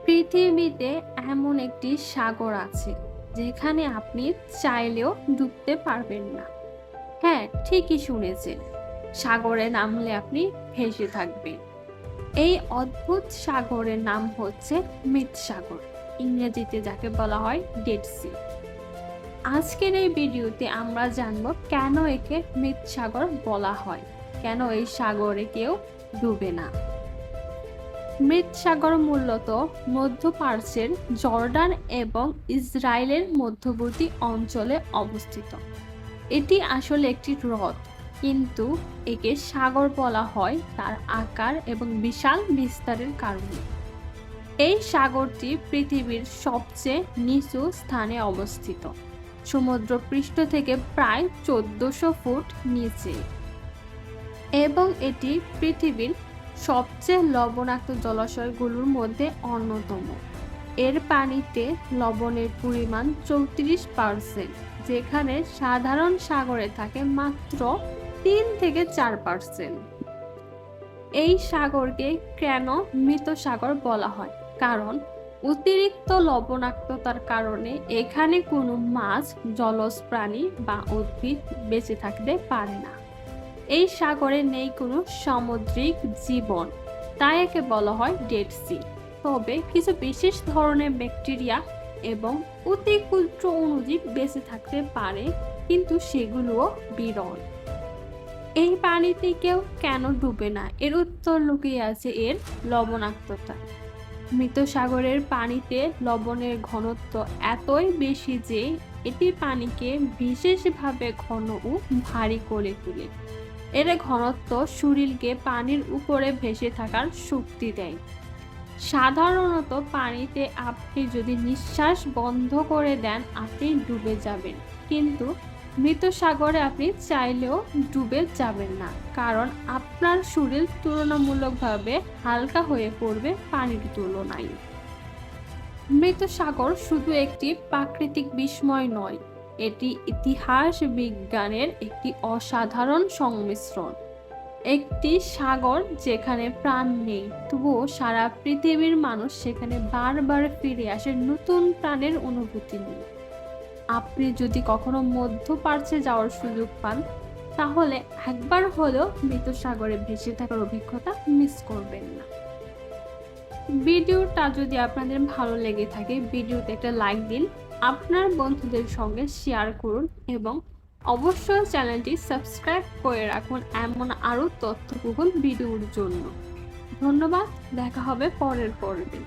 পৃথিবীতে এমন একটি সাগর আছে যেখানে আপনি চাইলেও ডুবতে পারবেন না। হ্যাঁ, ঠিকই শুনেছেন। সাগরে নামলে আপনি ভেসে থাকবেন। এই অদ্ভুত সাগরের নাম হচ্ছে মৃত সাগর, ইংরেজিতে যাকে বলা হয় ডেড সি। আজকের এই ভিডিওতে আমরা জানবো কেন একে মৃত সাগর বলা হয়, কেন এই সাগরে কেউ ডুবে না। মৃত সাগর মূলত মধ্য প্রাচ্যের জর্ডান এবং ইসরায়েলের মধ্যবর্তী অঞ্চলে অবস্থিত। এটি আসলে একটি হ্রদ, কিন্তু একে সাগর বলা হয় তার আকার এবং বিশাল বিস্তারের কারণে। এই সাগরটি পৃথিবীর সবচেয়ে নিচু স্থানে অবস্থিত, সমুদ্র পৃষ্ঠ থেকে প্রায় 1400 ফুট নিচে, এবং এটি পৃথিবীর সবচেয়ে লবণাক্ত জলাশয়গুলোর মধ্যে অন্যতম। এর পানিতে লবণের পরিমাণ 34%, যেখানে সাধারণ সাগরে থাকে মাত্র 3 থেকে 4%। এই সাগরকে কেন মৃত সাগর বলা হয়? কারণ অতিরিক্ত লবণাক্ততার কারণে এখানে কোনো মাছ, জলজ প্রাণী বা উদ্ভিদ বেঁচে থাকতে পারে না। এই সাগরে নেই কোনো সামুদ্রিক জীবন, তাই একে বলা হয় ডেড সি। তবে কিছু বিশেষ ধরনের ব্যাকটেরিয়া এবং অতি ক্ষুদ্র অণুজীব বেঁচে থাকতে পারে, কিন্তু সেগুলোও বিরল। এই পানিতে কেউ কেন ডুবে না? এর উত্তর লুকিয়ে আছে এর লবণাক্ততা। মৃত সাগরের পানিতে লবণের ঘনত্ব এতই বেশি যে এটি পানিকে বিশেষভাবে ঘন ও ভারী করে তোলে। এর ঘনত্ব শরীরকে পানির উপরে ভেসে থাকার শক্তি দেয়। সাধারণত পানিতে আপনি যদি নিঃশ্বাস বন্ধ করে দেন, আপনি ডুবে যাবেন, কিন্তু মৃত সাগরে আপনি চাইলেও ডুবে যাবেন না, কারণ আপনার শরীর তুলনামূলকভাবে হালকা হয়ে পড়বে পানির তুলনায়। মৃত সাগর শুধু একটি প্রাকৃতিক বিস্ময় নয়, এটি ইতিহাস বিজ্ঞানের একটি অসাধারণ সংমিশ্রণ। একটি সাগর যেখানে প্রাণ নেই, তবুও সারা পৃথিবীর মানুষ সেখানে বারবার ফিরে আসে নতুন প্রাণের অনুভূতি নিয়ে। আপনি যদি কখনো মধ্যপ্রাচ্যে যাওয়ার সুযোগ পান, তাহলে একবার হলেও মৃত সাগরে ভেসে থাকার অভিজ্ঞতা মিস করবেন না। ভিডিওটা যদি আপনাদের ভালো লেগে থাকে, ভিডিওতে একটা লাইক দিন, আপনার বন্ধুদের সঙ্গে শেয়ার করুন এবং অবশ্যই চ্যানেলটি সাবস্ক্রাইব করে রাখুন এমন আরও তথ্যবহুল ভিডিওর জন্য। ধন্যবাদ, দেখা হবে পরের পর্বে।